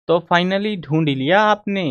तो फाइनली ढूंढ लिया आपने।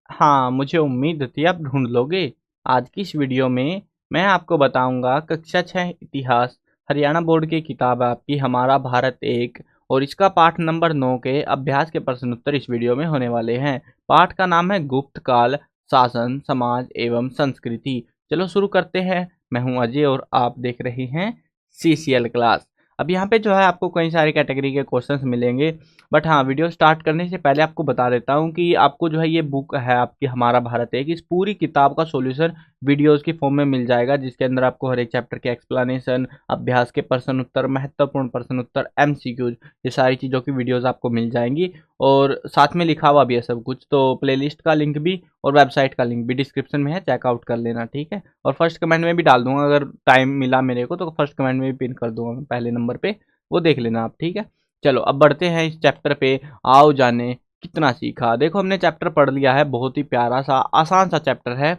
हाँ, मुझे उम्मीद थी आप ढूंढ लोगे। आज की इस वीडियो में मैं आपको बताऊंगा कक्षा 6 इतिहास हरियाणा बोर्ड की किताब है आपकी हमारा भारत एक, और इसका पाठ नंबर 9 के अभ्यास के प्रश्न उत्तर इस वीडियो में होने वाले हैं। पाठ का नाम है गुप्त काल, शासन, समाज एवं संस्कृति। चलो शुरू करते हैं। मैं हूं अजय और आप देख रहे हैं CCL क्लास। अब यहाँ पे जो है आपको कई सारे कैटेगरी के क्वेश्चंस मिलेंगे, बट हाँ, वीडियो स्टार्ट करने से पहले आपको बता देता हूँ कि आपको जो है ये बुक है आपकी हमारा भारत एक, इस पूरी किताब का सॉल्यूशन वीडियोस की फॉर्म में मिल जाएगा, जिसके अंदर आपको हर एक चैप्टर के एक्सप्लेनेशन, अभ्यास के प्रश्न उत्तर, महत्वपूर्ण प्रश्न उत्तर, MCQs, ये सारी चीज़ों की वीडियोस आपको मिल जाएंगी। और साथ में लिखा हुआ भी है सब कुछ। तो प्लेलिस्ट का लिंक भी और वेबसाइट का लिंक भी डिस्क्रिप्शन में है, चेकआउट कर लेना, ठीक है। और फर्स्ट कमेंट में भी डाल दूंगा, अगर टाइम मिला मेरे को तो फर्स्ट कमेंट में भी पिन कर दूंगा मैं पहले नंबर पे, वो देख लेना आप, ठीक है। चलो अब बढ़ते हैं इस चैप्टर पे। आओ जाने कितना सीखा। देखो हमने चैप्टर पढ़ लिया है, बहुत ही प्यारा सा आसान सा चैप्टर है।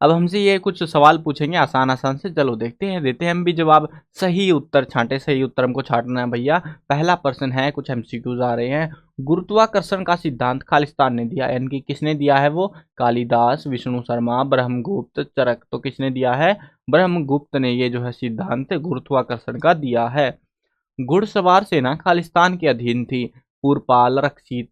अब हमसे ये कुछ सवाल पूछेंगे आसान आसान से, चलो देखते हैं, देते हैं हम भी जवाब। सही उत्तर छांटे, सही उत्तर हमको छांटना है भैया। पहला प्रश्न है, कुछ MCQs आ रहे हैं। गुरुत्वाकर्षण का सिद्धांत खालिस्तान ने दिया, यानी कि किसने दिया है वो? कालिदास, विष्णु शर्मा, ब्रह्मगुप्त, चरक। तो किसने दिया है? ब्रह्मगुप्त ने ये जो है सिद्धांत गुरुत्वाकर्षण का दिया है। घुड़सवार सेना खालिस्तान के अधीन थी। पुरपाल, रक्षित,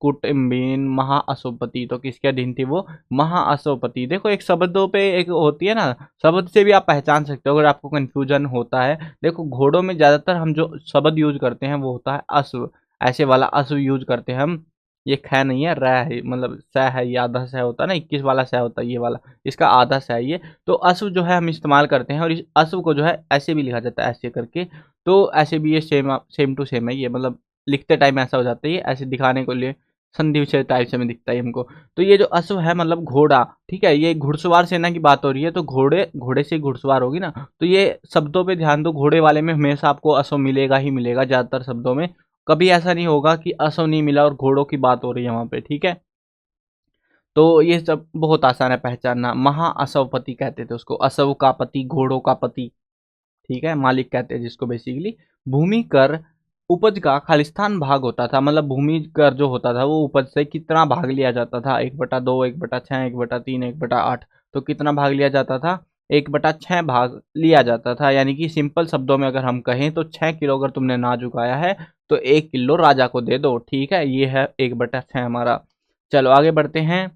कुटुम्बिन, महाअशोपति। तो किसके अधीन थी वो? महाअशोपति। देखो एक शब्दों पे एक होती है ना, शब्द से भी आप पहचान सकते हो अगर आपको कंफ्यूजन होता है। देखो घोड़ों में ज्यादातर हम जो शब्द यूज करते हैं वो होता है अश्व, ऐसे वाला अश्व यूज करते हैं हम। ये ख नहीं है, र है, मतलब स है, ये आधा स होता है ना, 21 वाला स होता है ये वाला, इसका आधा स है ये। तो अश्व जो है हम इस्तेमाल करते हैं, और इस अश्व को जो है ऐसे भी लिखा जाता है, ऐसे करके। तो ऐसे भी ये सेम टू सेम है ये, मतलब लिखते टाइम ऐसा हो जाता है, ये ऐसे दिखाने को लिए संधि विच्छेद टाइप से में दिखता है हमको। तो ये जो अश्व है मतलब घोड़ा, ठीक है। ये घुड़सवार सेना की बात हो रही है, तो घोड़े घोड़े से घुड़सवार होगी ना। तो ये शब्दों पे ध्यान दो, घोड़े वाले में हमेशा आपको अश्व मिलेगा ही मिलेगा, ज्यादातर शब्दों में कभी ऐसा नहीं होगा कि अश्व नहीं मिला और घोड़ों की बात हो रही है वहां पे, ठीक है। तो ये सब बहुत आसान है पहचानना। महाअशवपति कहते थे उसको, अश्व का पति, घोड़ों का पति, ठीक है, मालिक कहते हैं जिसको बेसिकली। भूमि कर उपज का खालिस्तान भाग होता था, मतलब भूमि कर जो होता था वो उपज से कितना भाग लिया जाता था? 1/2, 1/6, 1/3, 1/8। तो कितना भाग लिया जाता था? 1/6 भाग लिया जाता था। यानी कि सिंपल शब्दों में अगर हम कहें तो 6 किलो अगर तुमने अनाज उगाया है तो 1 किलो राजा को दे दो, ठीक है। ये है 1/6 हमारा। चलो आगे बढ़ते हैं।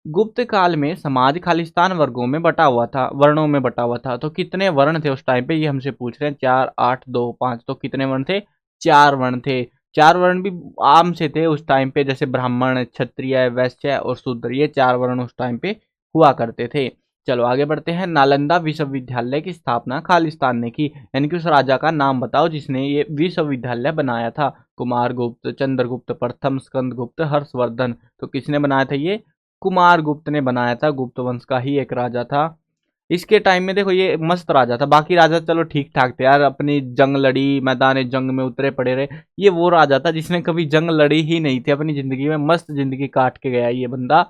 गुप्त काल में समाज खालिस्तान वर्णों में बटा हुआ था। तो कितने वर्ण थे उस टाइम पे, ये हमसे पूछ रहे हैं। 4, 8, 2, 5। तो कितने वर्ण थे? 4 वर्ण थे। 4 वर्ण भी आम से थे उस टाइम पे, जैसे ब्राह्मण, क्षत्रिय, वैश्य और शूद्र, ये 4 वर्ण उस टाइम पे हुआ करते थे। चलो आगे बढ़ते हैं। नालंदा विश्वविद्यालय की स्थापना खालिस्तान ने की, यानी कि उस राजा का नाम बताओ जिसने ये विश्वविद्यालय बनाया था। कुमारगुप्त, चंद्रगुप्त प्रथम, स्कंदगुप्त, हर्षवर्धन। तो किसने बनाया था ये? कुमार गुप्त ने बनाया था, गुप्त वंश का ही एक राजा था। इसके टाइम में देखो ये मस्त राजा था, बाकी राजा चलो ठीक ठाक थे यार, अपनी जंग लड़ी, मैदान जंग में उतरे पड़े रहे। ये वो राजा था जिसने कभी जंग लड़ी ही नहीं थी अपनी जिंदगी में, मस्त जिंदगी काट के गया ये बंदा।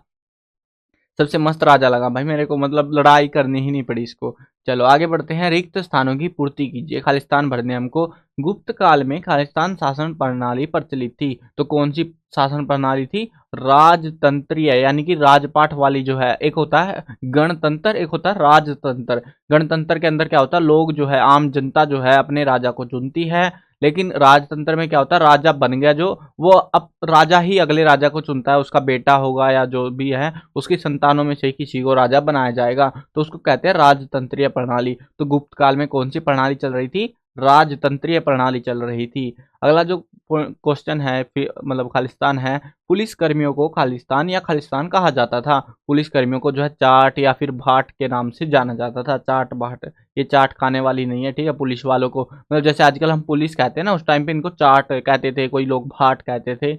सबसे मस्त राजा लगा भाई मेरे को, मतलब लड़ाई करनी ही नहीं पड़ी इसको। चलो आगे बढ़ते हैं। रिक्त स्थानों की पूर्ति कीजिए, खालिस्तान भरने हमको। गुप्त काल में खालिस्तान शासन प्रणाली प्रचलित थी। तो कौन सी शासन प्रणाली थी? राजतंत्रीय, यानी कि राजपाट वाली जो है। एक होता है गणतंत्र, एक होता है राजतंत्र। गणतंत्र के अंदर क्या होता है, लोग जो है, आम जनता जो है अपने राजा को चुनती है। लेकिन राजतंत्र में क्या होता है, राजा बन गया जो, वो अब राजा ही अगले राजा को चुनता है, उसका बेटा होगा या जो भी है उसकी संतानों में से किसी को राजा बनाया जाएगा, तो उसको कहते हैं राजतंत्रीय प्रणाली। तो गुप्त काल में कौन सी प्रणाली चल रही थी? राजतंत्रीय प्रणाली चल रही थी। अगला जो क्वेश्चन है मतलब खालिस्तान है। पुलिस कर्मियों को खालिस्तान या खालिस्तान कहा जाता था। पुलिस कर्मियों को जो है चाट या फिर भाट के नाम से जाना जाता था, चाट भाट। ये चाट खाने वाली नहीं है, ठीक है। पुलिस वालों को, मतलब जैसे आजकल हम पुलिस कहते हैं ना, उस टाइम पे इनको चाट कहते थे, कोई लोग भाट कहते थे।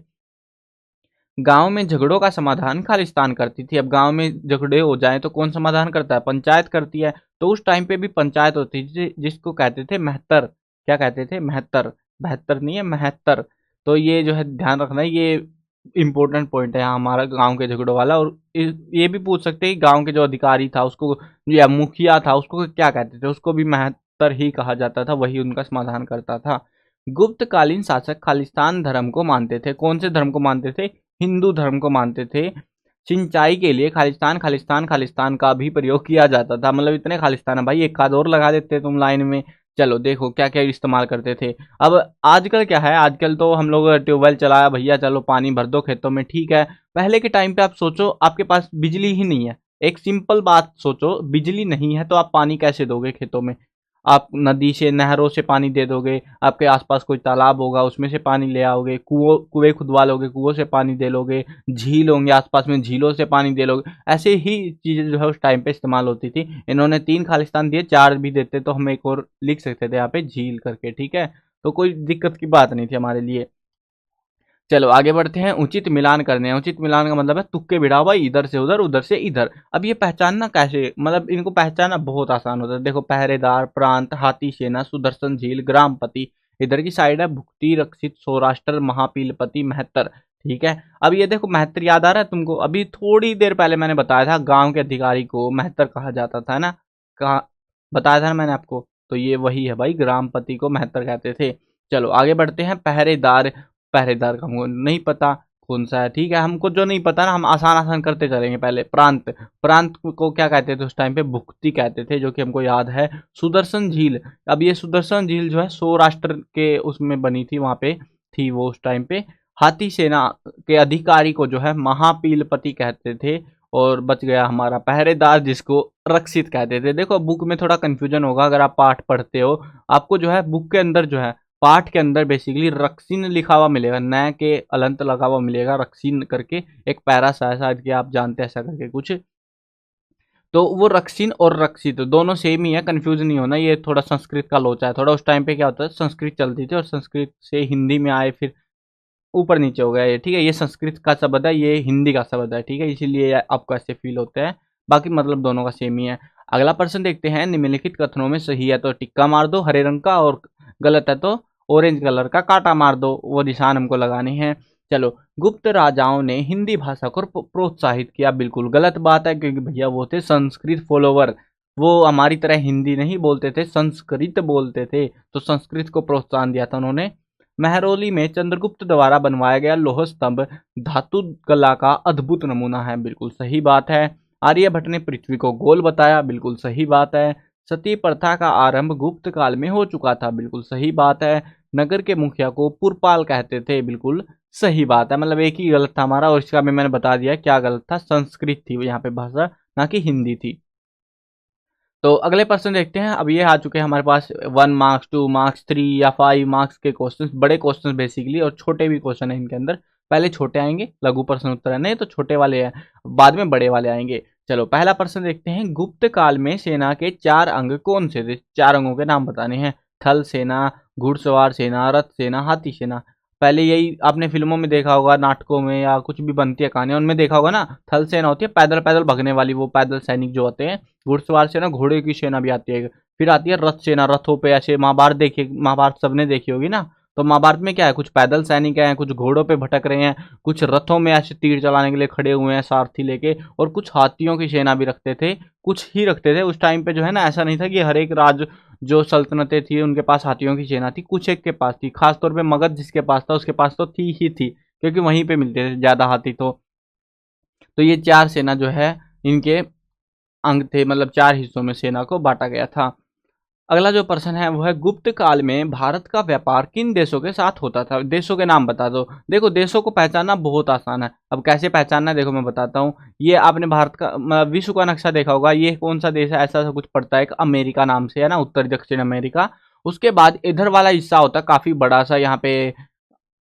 गांव में झगड़ों का समाधान खालिस्तान करती थी। अब गांव में झगड़े हो जाए तो कौन समाधान करता है? पंचायत करती है। तो उस टाइम पे भी पंचायत होती थी जिसको कहते थे महत्तर। क्या कहते थे? महत्तर। बहत्तर नहीं है, महत्तर। तो ये जो है ध्यान रखना है, ये इंपॉर्टेंट पॉइंट है हमारा गांव के झगड़ों वाला। और ये भी पूछ सकते हैं कि गांव के जो अधिकारी था उसको, या मुखिया था उसको क्या कहते थे? उसको भी महत्तर ही कहा जाता था, वही उनका समाधान करता था। गुप्तकालीन शासक खालिस्तान धर्म को मानते थे। कौन से धर्म को मानते थे? हिंदू धर्म को मानते थे। सिंचाई के लिए खालिस्तान खालिस्तान खालिस्तान का भी प्रयोग किया जाता था। मतलब इतने खालिस्तान है भाई, एक आध और लगा देते तुम लाइन में। चलो देखो क्या क्या इस्तेमाल करते थे। अब आजकल क्या है, आजकल तो हम लोग ट्यूबवेल चलाया भैया, चलो पानी भर दो खेतों में, ठीक है। पहले के टाइम पे आप सोचो, आपके पास बिजली ही नहीं है। एक सिंपल बात सोचो, बिजली नहीं है तो आप पानी कैसे दोगे खेतों में? आप नदी से, नहरों से पानी दे दोगे, आपके आसपास कोई तालाब होगा उसमें से पानी ले आओगे, कुएं खुदवा लोगे, कुओं से पानी दे लोगे, झील होंगे आसपास में, झीलों से पानी दे लोगे। ऐसे ही चीजें जो है उस टाइम पे इस्तेमाल होती थी। इन्होंने 3 खालिस्तान दिए, 4 भी देते तो हम एक और लिख सकते थे यहाँ पे झील करके, ठीक है। तो कोई दिक्कत की बात नहीं थी हमारे लिए। चलो आगे बढ़ते हैं। उचित मिलान करने हैं। उचित मिलान का मतलब है तुक्के भिड़ाओ भाई, इधर से उधर, उधर से इधर। अब ये पहचानना कैसे, मतलब इनको पहचानना बहुत आसान होता है। देखो, पहरेदार, प्रांत, हाथी सेना, सुदर्शन झील, ग्रामपति। इधर की साइड है भुक्ति, रक्षित, सौराष्ट्र, महापीलपति, महत्तर। ठीक है। अब ये देखो, महत्तर याद आ रहा है तुमको? अभी थोड़ी देर पहले मैंने बताया था गांव के अधिकारी को महत्तर कहा जाता था ना, कहा बताया था ना मैंने आपको। तो ये वही है भाई, ग्रामपति को महत्तर कहते थे। चलो आगे बढ़ते हैं। पहरेदार, पहरेदार का हमको नहीं पता कौन सा है, ठीक है। हमको जो नहीं पता ना, हम आसान आसान करते चलेंगे। पहले प्रांत, प्रांत को क्या कहते थे उस टाइम पे? भुक्ति कहते थे, जो कि हमको याद है। सुदर्शन झील, अब ये सुदर्शन झील जो है सौराष्ट्र के उसमें बनी थी, वहां पे थी वो उस टाइम पे। हाथी सेना के अधिकारी को जो है महापीलपति कहते थे। और बच गया हमारा पहरेदार, जिसको रक्षित कहते थे। देखो बुक में थोड़ा कंफ्यूजन होगा अगर आप पाठ पढ़ते हो, आपको जो है बुक के अंदर जो है, पाठ के अंदर बेसिकली रक्सिन लिखा हुआ मिलेगा, न के अलंत लगा हुआ मिलेगा, रक्सिन करके एक पैरा सा है, शायद कि आप जानते हैं ऐसा करके कुछ। तो वो रक्सिन और रक्षित दोनों सेम ही है, कंफ्यूज नहीं होना। ये थोड़ा संस्कृत का लोचा है थोड़ा। उस टाइम पे क्या होता है, संस्कृत चलती थी और संस्कृत से हिंदी में आए, फिर ऊपर नीचे हो गया ये, ठीक है। ये संस्कृत का शब्द है, ये हिंदी का शब्द है, ठीक है। इसीलिए आपको ऐसे फील होता है, बाकी मतलब दोनों का सेम ही है। अगला प्रश्न देखते हैं। निम्नलिखित कथनों में सही है तो टिक्का मार दो हरे रंग का, और गलत है तो ऑरेंज कलर का कांटा मार दो। वो निशान हमको लगाने हैं। चलो, गुप्त राजाओं ने हिंदी भाषा को प्रोत्साहित किया। बिल्कुल गलत बात है, क्योंकि भैया वो थे संस्कृत फॉलोवर। वो हमारी तरह हिंदी नहीं बोलते थे, संस्कृत बोलते थे। तो संस्कृत को प्रोत्साहन दिया था उन्होंने। महरौली में चंद्रगुप्त द्वारा बनवाया गया लौह स्तंभ धातु कला का अद्भुत नमूना है। बिल्कुल सही बात है। आर्यभट्ट ने पृथ्वी को गोल बताया। बिल्कुल सही बात है। सती प्रथा का आरंभ गुप्त काल में हो चुका था। बिल्कुल सही बात है। नगर के मुखिया को पुरपाल कहते थे। बिल्कुल सही बात है। मतलब एक ही गलत था हमारा, और इसका भी मैंने बता दिया क्या गलत था। संस्कृत थी यहाँ पे भाषा, ना कि हिंदी थी। तो अगले प्रश्न देखते हैं। अब ये आ चुके हैं हमारे पास 1 मार्क्स, 2 मार्क्स, 3 या 5 मार्क्स के क्वेश्चन, बड़े क्वेश्चन बेसिकली, और छोटे भी क्वेश्चन है इनके अंदर। पहले छोटे आएंगे, लघु प्रश्न उत्तर है, नहीं तो छोटे वाले हैं, बाद में बड़े वाले आएंगे। चलो पहला प्रश्न देखते हैं। गुप्त काल में सेना के 4 अंग कौन से थे? 4 अंगों के नाम बताने हैं। थल सेना, घुड़सवार सेना, रथ सेना, हाथी सेना। पहले यही आपने फिल्मों में देखा होगा, नाटकों में, या कुछ भी बनती है कहानियां उनमें देखा होगा ना। थल सेना होती है पैदल पैदल भगने वाली, वो पैदल सैनिक जो होते हैं। घुड़सवार सेना, घोड़े की सेना भी आती है। फिर आती है रथ सेना, रथों पे ऐसे। महाभारत देखिए, महाभारत सबने देखी होगी ना। तो महाभारत में क्या है, कुछ पैदल सैनिक हैं, कुछ घोड़ों पे भटक रहे हैं, कुछ रथों में ऐसे तीर चलाने के लिए खड़े हुए हैं सारथी लेके, और कुछ हाथियों की सेना भी रखते थे। कुछ ही रखते थे उस टाइम पे, जो है ना, ऐसा नहीं था कि हर एक राज जो सल्तनतें थी उनके पास हाथियों की सेना थी। कुछ एक के पास थी, खासतौर पे मगध जिसके पास था उसके पास तो थी ही थी, क्योंकि वहीं पे मिलते थे ज्यादा हाथी। तो ये 4 सेना जो है, इनके अंग थे, मतलब 4 हिस्सों में सेना को बांटा गया था। अगला जो प्रश्न है वो है, गुप्त काल में भारत का व्यापार किन देशों के साथ होता था? देशों के नाम बता दो। देखो देशों को पहचानना बहुत आसान है। अब कैसे पहचानना है, देखो मैं बताता हूँ। ये आपने भारत का विश्व का नक्शा देखा होगा, ये कौन सा देश है, ऐसा सा कुछ पड़ता है, एक अमेरिका नाम से है ना, उत्तर दक्षिण अमेरिका। उसके बाद इधर वाला हिस्सा होता है काफी बड़ा सा, यहाँ पे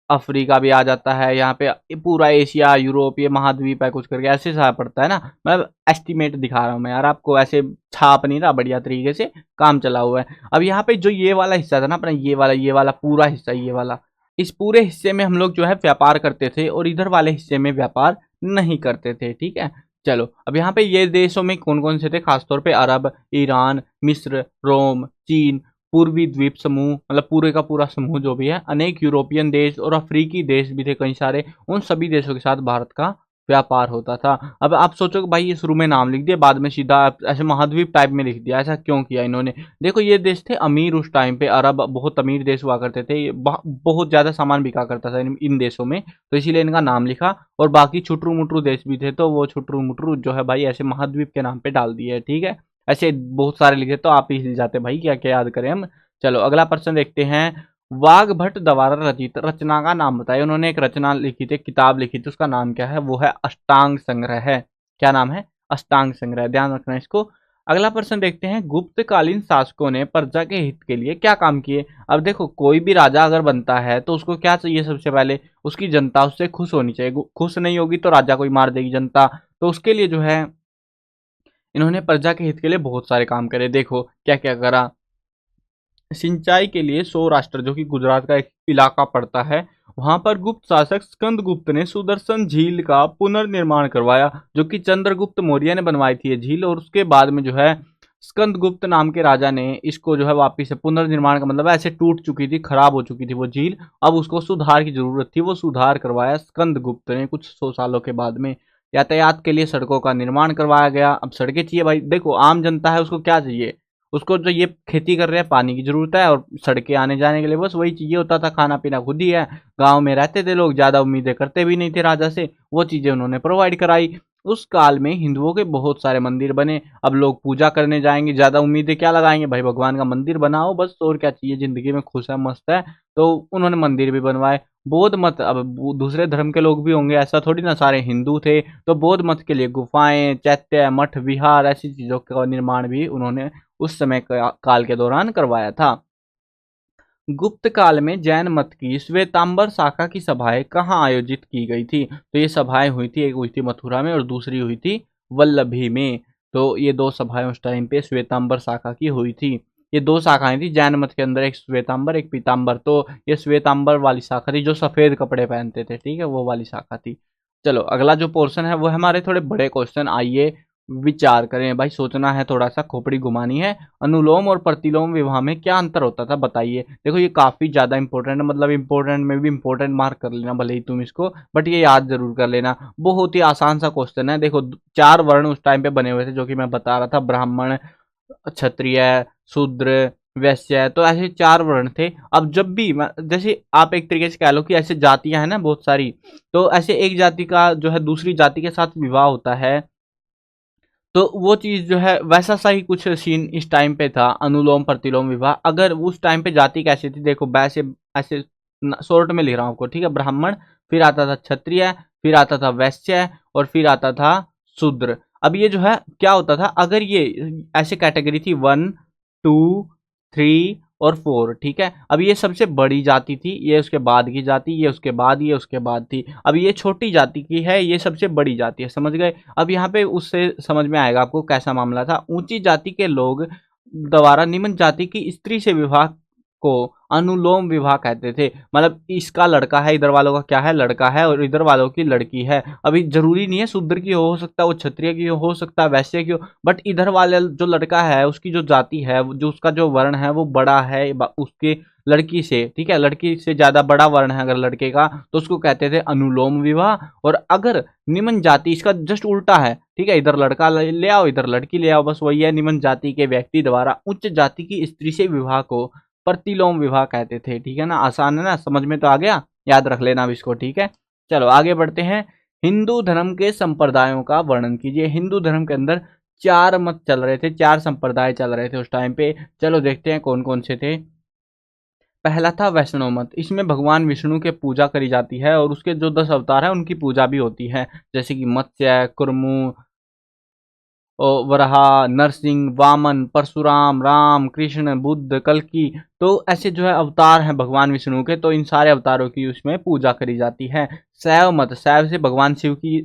अफ्रीका भी आ जाता है, यहाँ पे पूरा एशिया, यूरोप, ये महाद्वीप है कुछ करके, ऐसे सा पड़ता है ना। मतलब एस्टिमेट दिखा रहा हूँ मैं यार आपको, ऐसे छाप नहीं रहा, बढ़िया तरीके से काम चला हुआ है। अब यहाँ पे जो ये वाला हिस्सा था ना अपना, ये वाला पूरा हिस्सा, ये वाला, इस पूरे हिस्से में हम लोग जो है व्यापार करते थे, और इधर वाले हिस्से में व्यापार नहीं करते थे, ठीक है। चलो अब यहाँ पे ये देशों में कौन कौन से थे, खासतौर पे अरब, ईरान, मिस्र, रोम, चीन, पूर्वी द्वीप समूह, मतलब पूरे का पूरा समूह जो भी है, अनेक यूरोपियन देश और अफ्रीकी देश भी थे कई सारे। उन सभी देशों के साथ भारत का व्यापार होता था। अब आप सोचो कि भाई ये शुरू में नाम लिख दिया, बाद में सीधा ऐसे महाद्वीप टाइप में लिख दिया, ऐसा क्यों किया इन्होंने? देखो ये देश थे अमीर उस टाइम पे, अरब बहुत अमीर देश हुआ करते थे, ये बहुत ज़्यादा सामान बिका करता था इन देशों में, तो इसीलिए इनका नाम लिखा। और बाकी छुटरू मुटरू देश भी थे, तो वो छुटरू मुटरू जो है भाई ऐसे महाद्वीप के नाम पे डाल दिए, ठीक है। ऐसे बहुत सारे लिखे तो आप ही हिल जाते भाई, क्या क्या याद करें हम। चलो अगला प्रश्न देखते हैं। वाग्भट द्वारा रचित रचना का नाम बताइए। उन्होंने एक रचना लिखी थी, किताब लिखी थी, उसका नाम क्या है? वो है अष्टांग संग्रह है। क्या नाम है? अष्टांग संग्रह, ध्यान रखना इसको। अगला प्रश्न देखते हैं। गुप्तकालीन शासकों ने प्रजा के हित के लिए क्या काम किए? अब देखो कोई भी राजा अगर बनता है तो उसको क्या चाहिए? सबसे पहले उसकी जनता उससे खुश होनी चाहिए, खुश नहीं होगी तो राजा को ही मार देगी जनता। तो उसके लिए जो है इन्होंने प्रजा के हित के लिए बहुत सारे काम करे। देखो क्या क्या करा। सिंचाई के लिए सौराष्ट्र, जो कि गुजरात का एक इलाका पड़ता है, वहां पर गुप्त शासक स्कंदगुप्त ने सुदर्शन झील का पुनर्निर्माण करवाया, जो कि चंद्रगुप्त मौर्य ने बनवाई थी ये झील। और उसके बाद में जो है स्कंदगुप्त नाम के राजा ने इसको जो है वापिस से पुनर्निर्माण का मतलब ऐसे टूट चुकी थी, खराब हो चुकी थी वो झील, अब उसको सुधार की जरूरत थी, वो सुधार करवाया स्कंदगुप्त ने कुछ 100 सालों के बाद में। यातायात के लिए सड़कों का निर्माण करवाया गया। अब सड़कें चाहिए भाई, देखो आम जनता है उसको क्या चाहिए? उसको जो ये खेती कर रहे हैं पानी की जरूरत है, और सड़कें आने जाने के लिए बस वही चाहिए होता था। खाना पीना खुद ही है, गांव में रहते थे लोग, ज्यादा उम्मीदें करते भी नहीं थे राजा से, वो चीजें उन्होंने प्रोवाइड कराई। उस काल में हिंदुओं के बहुत सारे मंदिर बने। अब लोग पूजा करने जाएंगे, ज्यादा उम्मीदें क्या लगाएंगे भाई? भगवान का मंदिर बनाओ बस, और क्या चाहिए? जिंदगी में खुश है, मस्त है। तो उन्होंने मंदिर भी बनवाए। बौद्ध मत, अब दूसरे धर्म के लोग भी होंगे, ऐसा थोड़ी ना सारे हिंदू थे। तो बौद्ध मत के लिए गुफाएं, चैत्य, मठ, विहार, ऐसी चीजों का निर्माण भी उन्होंने उस समय काल के दौरान करवाया था। गुप्त काल में जैन मत की श्वेतांबर शाखा की सभाएं कहाँ आयोजित की गई थी? तो ये सभाएं हुई थी, एक हुई थी मथुरा में और दूसरी हुई थी वल्लभी में। तो ये दो सभाएं उस टाइम पे श्वेतांबर शाखा की हुई थी। ये दो शाखाएं थी जैन मत के अंदर, एक श्वेतांबर एक पीतांबर। तो ये श्वेतांबर वाली शाखा थी, जो सफेद कपड़े पहनते थे, ठीक है, वो वाली शाखा थी। चलो अगला जो पोर्शन है वो है हमारे थोड़े बड़े क्वेश्चन। आइए विचार करें भाई, सोचना है, थोड़ा सा खोपड़ी घुमानी है। अनुलोम और प्रतिलोम विवाह में क्या अंतर होता था बताइए। देखो ये काफी ज्यादा इंपॉर्टेंट है, मतलब इंपॉर्टेंट में भी इंपॉर्टेंट मार्क कर लेना भले ही तुम इसको, बट ये याद जरूर कर लेना। बहुत ही आसान सा क्वेश्चन है। देखो चार वर्ण उस टाइम पे बने हुए थे, जो कि मैं बता रहा था, ब्राह्मण, क्षत्रिय, शूद्र, वैश्य। तो ऐसे चार वर्ण थे। अब जब भी जैसे आप एक तरीके से कह लो कि ऐसे जातियां हैं ना बहुत सारी, तो ऐसे एक जाति का जो है दूसरी जाति के साथ विवाह होता है, तो वो चीज़ जो है वैसा सा ही कुछ सीन इस टाइम पे था, अनुलोम प्रतिलोम विवाह। अगर उस टाइम पे जाति कैसी थी, देखो वैसे ऐसे शॉर्ट में लिख रहा हूँ आपको, ठीक है। ब्राह्मण, फिर आता था क्षत्रिय, फिर आता था वैश्य, और फिर आता था शूद्र। अब ये जो है क्या होता था, अगर ये ऐसे कैटेगरी थी 1, 2, 3 और 4, ठीक है। अब ये सबसे बड़ी जाति थी, ये उसके बाद की जाति, ये उसके बाद, ये उसके बाद थी। अब ये छोटी जाति की है, ये सबसे बड़ी जाति है, समझ गए? अब यहाँ पे उससे समझ में आएगा आपको कैसा मामला था। ऊंची जाति के लोग द्वारा निम्न जाति की स्त्री से विवाह को अनुलोम विवाह कहते थे। मतलब इसका लड़का है, इधर वालों का क्या है, लड़का है, और इधर वालों की लड़की है। अभी जरूरी नहीं है शूद्र की हो सकता है, वो क्षत्रिय की हो सकता है, वैश्य की हो, बट इधर वाले जो लड़का है उसकी जो जाति है, जो उसका जो वर्ण है वो बड़ा है उसके लड़की से, ठीक है। लड़की से ज्यादा बड़ा वर्ण है अगर लड़के का, तो उसको कहते थे अनुलोम विवाह। और अगर निम्न जाति, इसका जस्ट उल्टा है, ठीक है, इधर लड़का ले आओ, इधर लड़की ले आओ, बस वही है। निम्न जाति के व्यक्ति द्वारा उच्च जाति की स्त्री से विवाह को प्रतिलोम विवाह कहते थे, ठीक है ना। आसान है ना, समझ में तो आ गया, याद रख लेना अब इसको, ठीक है। चलो आगे बढ़ते हैं। हिंदू धर्म के संप्रदायों का वर्णन कीजिए। हिंदू धर्म के अंदर चार मत चल रहे थे, चार संप्रदाय चल रहे थे उस टाइम पे। चलो देखते हैं कौन कौन से थे। पहला था वैष्णव मत। इसमें भगवान विष्णु के पूजा करी जाती है, और उसके जो 10 अवतार हैं उनकी पूजा भी होती है, जैसे कि मत्स्य, कुर्मु, वराह, नरसिंह, वामन, परशुराम, राम, कृष्ण, बुद्ध, कल्कि। तो ऐसे जो है अवतार हैं भगवान विष्णु के, तो इन सारे अवतारों की उसमें पूजा करी जाती है। शैव मत, शैव से भगवान शिव की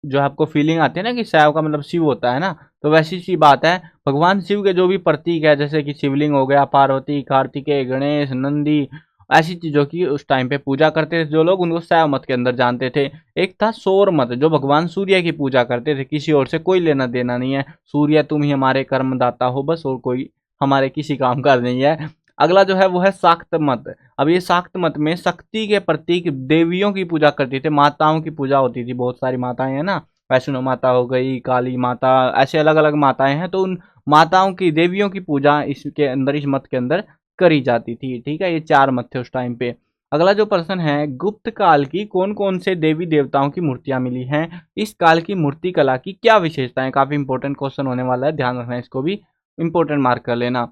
जो आपको फीलिंग आती है ना कि शैव का मतलब शिव होता है ना, तो वैसी सी बात है। भगवान शिव के जो भी प्रतीक है, जैसे कि शिवलिंग हो गया, पार्वती, कार्तिकेय, गणेश, नंदी, ऐसी चीजों की उस टाइम पे पूजा करते थे जो लोग, उनको शैव मत के अंदर जानते थे। एक था सौर मत, जो भगवान सूर्य की पूजा करते थे, किसी और से कोई लेना देना नहीं है, सूर्य तुम ही हमारे कर्मदाता हो बस, और कोई हमारे किसी काम का नहीं है। अगला जो है वो है शाक्त मत। अब ये शाक्त मत में शक्ति के प्रतीक देवियों की पूजा करती थी, माताओं की पूजा होती थी, बहुत सारी माताएं हैं ना, वैष्णो माता हो गई, काली माता, ऐसे अलग अलग माताएं हैं, तो उन माताओं की देवियों की पूजा इसके अंदर, इस मत के अंदर करी जाती थी। ठीक है, ये 4 मत थे उस टाइम पे। अगला जो प्रश्न है, गुप्त काल की कौन कौन से देवी देवताओं की मूर्तियां मिली हैं, इस काल की मूर्ति कला की क्या विशेषताएं। काफी इंपॉर्टेंट क्वेश्चन होने वाला है, ध्यान रखना, इसको भी इंपॉर्टेंट मार्क कर लेना।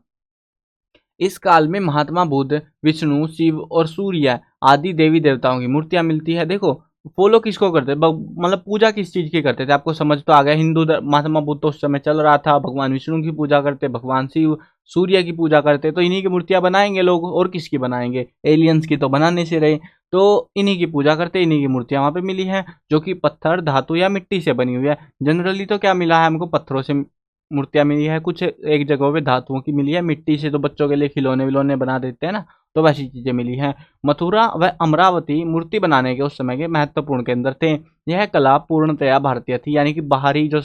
इस काल में महात्मा बुद्ध, विष्णु, शिव और सूर्य आदि देवी देवताओं की मूर्तियां मिलती है। देखो फॉलो किसको करते थे, मतलब पूजा किस चीज की करते थे, आपको समझ तो आ गया। महात्मा बुद्ध तो उस समय चल रहा था, भगवान विष्णु की पूजा करते, भगवान शिव, सूर्य की पूजा करते, तो इन्हीं की मूर्तियां बनाएंगे लोग, और किसकी बनाएंगे, एलियंस की तो बनाने से रहे, तो इन्हीं की पूजा करते, इन्हीं की मूर्तियां वहां पे मिली हैं, जो कि पत्थर, धातु या मिट्टी से बनी हुई है। जनरली तो क्या मिला है हमको, पत्थरों से मूर्तियां मिली है, कुछ एक जगहों पे धातुओं की मिली है, मिट्टी से तो बच्चों के लिए खिलौने विलौने बना देते हैं ना, तो वैसी चीजें मिली हैं। मथुरा व अमरावती मूर्ति बनाने के उस समय के महत्वपूर्ण केंद्र थे। यह कला पूर्णतया भारतीय थी, यानी कि बाहरी जो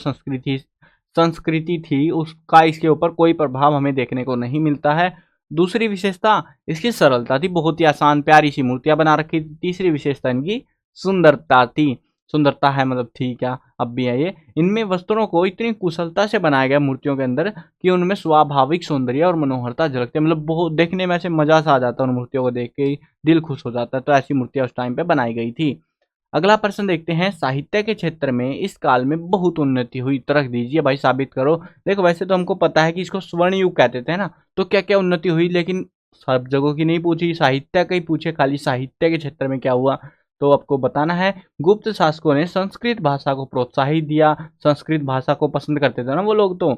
संस्कृति थी उसका इसके ऊपर कोई प्रभाव हमें देखने को नहीं मिलता है। दूसरी विशेषता इसकी सरलता थी, बहुत ही आसान प्यारी सी मूर्तियां बना रखी थी। तीसरी विशेषता इनकी सुंदरता थी। सुंदरता है मतलब थी क्या, अब भी है ये। इनमें वस्त्रों को इतनी कुशलता से बनाया गया मूर्तियों के अंदर कि उनमें स्वाभाविक सौंदर्य और मनोहरता झलकती है, मतलब बहुत देखने में ऐसे मजा सा आ जाता है, उन मूर्तियों को देख के ही दिल खुश हो जाता है। तो ऐसी मूर्तियां उस टाइम पे बनाई गई थी। अगला प्रश्न देखते हैं, साहित्य के क्षेत्र में इस काल में बहुत उन्नति हुई, तर्क दीजिए भाई, साबित करो। देखो वैसे तो हमको पता है कि इसको स्वर्ण युग कहते थे ना, तो क्या क्या उन्नति हुई, लेकिन सब जगहों की नहीं पूछी, साहित्य का ही पूछे, खाली साहित्य के क्षेत्र में क्या हुआ तो आपको बताना है। गुप्त शासकों ने संस्कृत भाषा को प्रोत्साहित दिया, संस्कृत भाषा को पसंद करते थे ना वो लोग। तो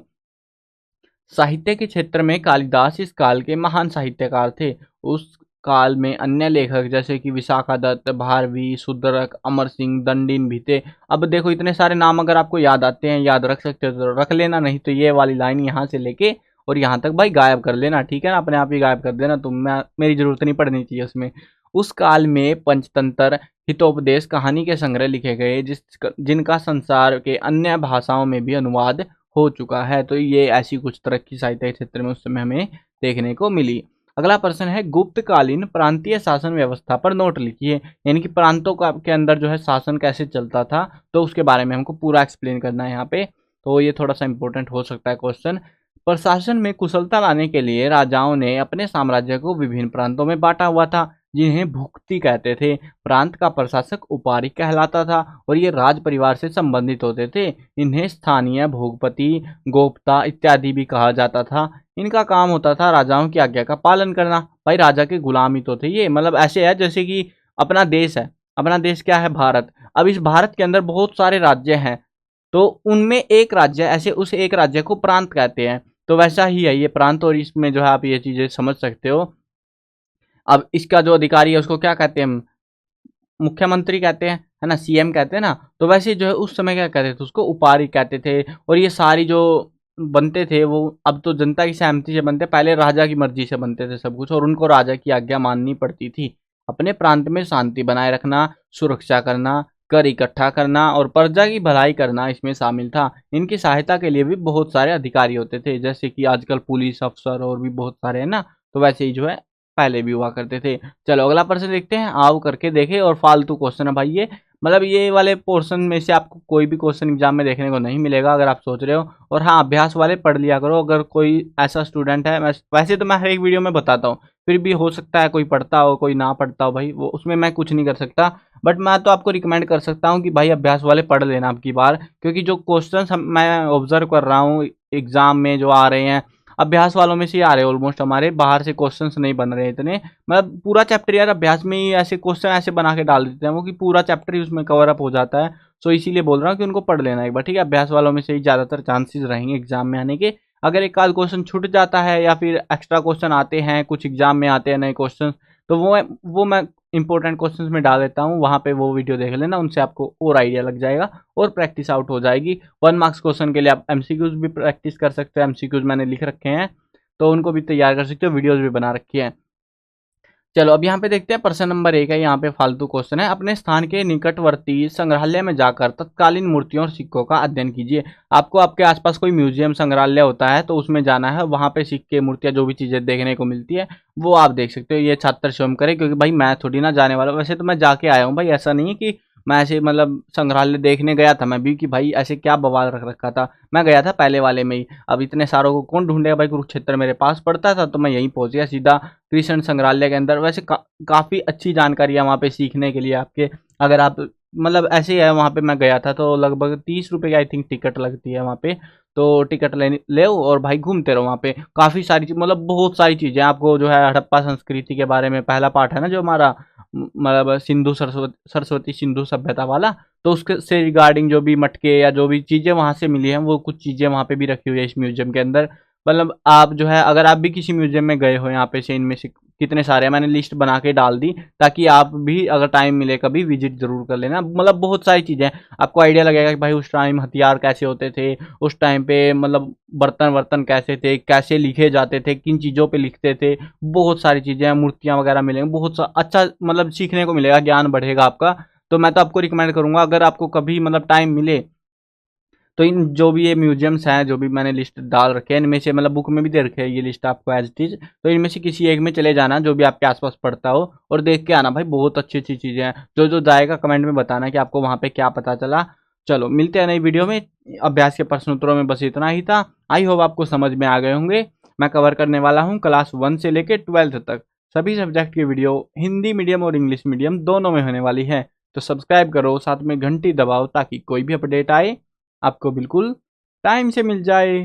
साहित्य के क्षेत्र में कालिदास इस काल के महान साहित्यकार थे। उस काल में अन्य लेखक जैसे कि विशाखा दत्त, भारवी, शुद्रक, अमर सिंह, दंडिन भी थे। अब देखो इतने सारे नाम अगर आपको याद आते हैं, याद रख सकते हो तो रख लेना, नहीं तो ये वाली लाइन यहाँ से लेके और यहाँ तक भाई गायब कर लेना, ठीक है ना, अपने आप ही गायब कर देना, तो मेरी जरूरत नहीं पड़नी चाहिए उसमें। उस काल में पंचतंत्र, हितोपदेश, कहानी के संग्रह लिखे गए जिनका संसार के अन्य भाषाओं में भी अनुवाद हो चुका है। तो ये ऐसी कुछ तरक्की साहित्य के क्षेत्र में उस समय हमें देखने को मिली। अगला प्रश्न है, गुप्तकालीन प्रांतीय शासन व्यवस्था पर नोट लिखिए, यानी कि प्रांतों का के अंदर जो है शासन कैसे चलता था, तो उसके बारे में हमको पूरा एक्सप्लेन करना है यहाँ पे। तो ये थोड़ा सा इंपॉर्टेंट हो सकता है क्वेश्चन। प्रशासन में कुशलता लाने के लिए राजाओं ने अपने साम्राज्य को विभिन्न प्रांतों में बांटा हुआ था, जिन्हें भुक्ति कहते थे। प्रांत का प्रशासक उपारी कहलाता था और ये राज परिवार से संबंधित होते थे। इन्हें स्थानीय भोगपति, गोप्ता इत्यादि भी कहा जाता था। इनका काम होता था राजाओं की आज्ञा का पालन करना। भाई राजा के गुलाम ही तो थे ये, मतलब ऐसे है जैसे कि अपना देश है, अपना देश क्या है, भारत। अब इस भारत के अंदर बहुत सारे राज्य हैं, तो उनमें एक राज्य ऐसे, उस एक राज्य को प्रांत कहते हैं। तो वैसा ही है ये प्रांत, और इसमें जो है आप ये चीजें समझ सकते हो। अब इसका जो अधिकारी है उसको क्या कहते हैं हम, मुख्यमंत्री कहते हैं, है ना, सीएम कहते हैं ना। तो वैसे जो है उस समय क्या कहते थे, उसको उपारी कहते थे। और ये सारी जो बनते थे वो अब तो जनता की सहमति से बनते, पहले राजा की मर्जी से बनते थे सब कुछ, और उनको राजा की आज्ञा माननी पड़ती थी। अपने प्रांत में शांति बनाए रखना, सुरक्षा करना, कर इकट्ठा करना और प्रजा की भलाई करना इसमें शामिल था। इनकी सहायता के लिए भी बहुत सारे अधिकारी होते थे, जैसे कि आजकल पुलिस अफसर और भी बहुत सारे हैं ना, तो वैसे ही जो है पहले भी हुआ करते थे। चलो अगला प्रश्न देखते हैं, आओ करके देखें। और फालतू क्वेश्चन है भाई ये, मतलब ये वाले पोर्शन में से आपको कोई भी क्वेश्चन एग्जाम में देखने को नहीं मिलेगा अगर आप सोच रहे हो। और हाँ, अभ्यास वाले पढ़ लिया करो, अगर कोई ऐसा स्टूडेंट है, वैसे तो मैं हर एक वीडियो में बताता हूँ, फिर भी हो सकता है कोई पढ़ता हो कोई ना पढ़ता हो, भाई वो उसमें मैं कुछ नहीं कर सकता। बट मैं तो आपको रिकमेंड कर सकता हूँ कि भाई अभ्यास वाले पढ़ लेना आपकी बार, क्योंकि जो क्वेश्चन मैं ऑब्जर्व कर रहा हूँ एग्जाम में जो आ रहे हैं, अभ्यास वालों में से ही आ रहे हैं ऑलमोस्ट, हमारे बाहर से क्वेश्चंस नहीं बन रहे इतने। मतलब पूरा चैप्टर यार अभ्यास में ही ऐसे क्वेश्चन ऐसे बना के डाल देते हैं वो कि पूरा चैप्टर ही उसमें कवर अप हो जाता है। सो इसीलिए बोल रहा हूँ कि उनको पढ़ लेना एक बार, ठीक है। अभ्यास वालों में से ही ज़्यादातर चांसेस रहेंगे एग्जाम में आने के। अगर एक आध क्वेश्चन छूट जाता है या फिर एक्स्ट्रा क्वेश्चन आते हैं, कुछ एग्जाम में आते हैं नए क्वेश्चन, तो वो मैं इंपॉर्टेंट क्वेश्चंस में डाल देता हूँ, वहाँ पे वो वीडियो देख लेना, उनसे आपको और आइडिया लग जाएगा और प्रैक्टिस आउट हो जाएगी। 1 मार्क्स क्वेश्चन के लिए आप एमसीक्यूज भी प्रैक्टिस कर सकते हो, एमसीक्यूज मैंने लिख रखे हैं तो उनको भी तैयार कर सकते हो, वीडियोस भी बना रखी है। चलो अब यहाँ पे देखते हैं प्रश्न नंबर 1 है, यहाँ पे फालतू क्वेश्चन है। अपने स्थान के निकटवर्ती संग्रहालय में जाकर तत्कालीन मूर्तियों और सिक्कों का अध्ययन कीजिए। आपको आपके आसपास कोई म्यूजियम संग्रहालय होता है तो उसमें जाना है, वहाँ पे सिक्के मूर्तियाँ जो भी चीज़ें देखने को मिलती है वो आप देख सकते हो। ये छात्र स्वयं करे, क्योंकि भाई मैं थोड़ी ना जाने वाला हूँ। वैसे तो मैं जाके आया हूँ भाई, ऐसा नहीं है कि मैं ऐसे मतलब संग्रहालय देखने गया था मैं भी कि भाई ऐसे क्या बवाल रख रखा था। मैं गया था पहले वाले में ही। अब इतने सारों को कौन ढूंढेगा भाई, कुरुक्षेत्र मेरे पास पड़ता था तो मैं यहीं पहुंच गया सीधा कृष्ण संग्रहालय के अंदर। वैसे काफ़ी अच्छी जानकारी है वहाँ पे सीखने के लिए आपके। अगर आप मतलब ऐसे ही है, वहाँ पे मैं गया था तो लगभग 30 रुपये की आई थिंक टिकट लगती है वहाँ पे। तो टिकट ले और भाई घूमते रहो वहाँ पे। काफ़ी सारी मतलब बहुत सारी चीज़ें आपको जो है हड़प्पा संस्कृति के बारे में, पहला पार्ट है ना जो हमारा मतलब सिंधु सरस्वती सिंधु सभ्यता वाला, तो उसके से रिगार्डिंग जो भी मटके या जो भी चीज़ें वहाँ से मिली हैं वो कुछ चीज़ें वहाँ पे भी रखी हुई है इस म्यूजियम के अंदर। मतलब आप जो है अगर आप भी किसी म्यूजियम में गए हो यहाँ पे से, इनमें से कितने सारे हैं मैंने लिस्ट बना के डाल दी, ताकि आप भी अगर टाइम मिले कभी विजिट जरूर कर लेना। मतलब बहुत सारी चीज़ें हैं, आपको आइडिया लगेगा कि भाई उस टाइम हथियार कैसे होते थे, उस टाइम पे मतलब बर्तन वर्तन कैसे थे, कैसे लिखे जाते थे, किन चीज़ों पे लिखते थे। बहुत सारी चीज़ें हैं, मूर्तियाँ वगैरह मिलेंगी, बहुत अच्छा मतलब सीखने को मिलेगा, ज्ञान बढ़ेगा आपका। तो मैं तो आपको रिकमेंड करूँगा अगर आपको कभी मतलब टाइम मिले तो इन जो भी ये म्यूजियम्स हैं जो भी मैंने लिस्ट डाल रखे हैं इनमें से, मतलब बुक में भी दे रखे है ये लिस्ट आपको एज इट इज, तो इनमें से किसी एक में चले जाना जो भी आपके आसपास पड़ता हो और देख के आना भाई। बहुत अच्छी अच्छी चीज़ें हैं, जो जो जाएगा कमेंट में बताना कि आपको वहाँ पे क्या पता चला। चलो मिलते हैं नई वीडियो में। अभ्यास के प्रश्न उत्तरों में बस इतना ही था। आई होप आपको समझ में आ गए होंगे। मैं कवर करने वाला हूँ क्लास 1 से लेकर 12th तक सभी सब्जेक्ट की वीडियो, हिंदी मीडियम और इंग्लिश मीडियम दोनों में होने वाली है। तो सब्सक्राइब करो, साथ में घंटी दबाओ ताकि कोई भी अपडेट आए आपको बिल्कुल टाइम से मिल जाए।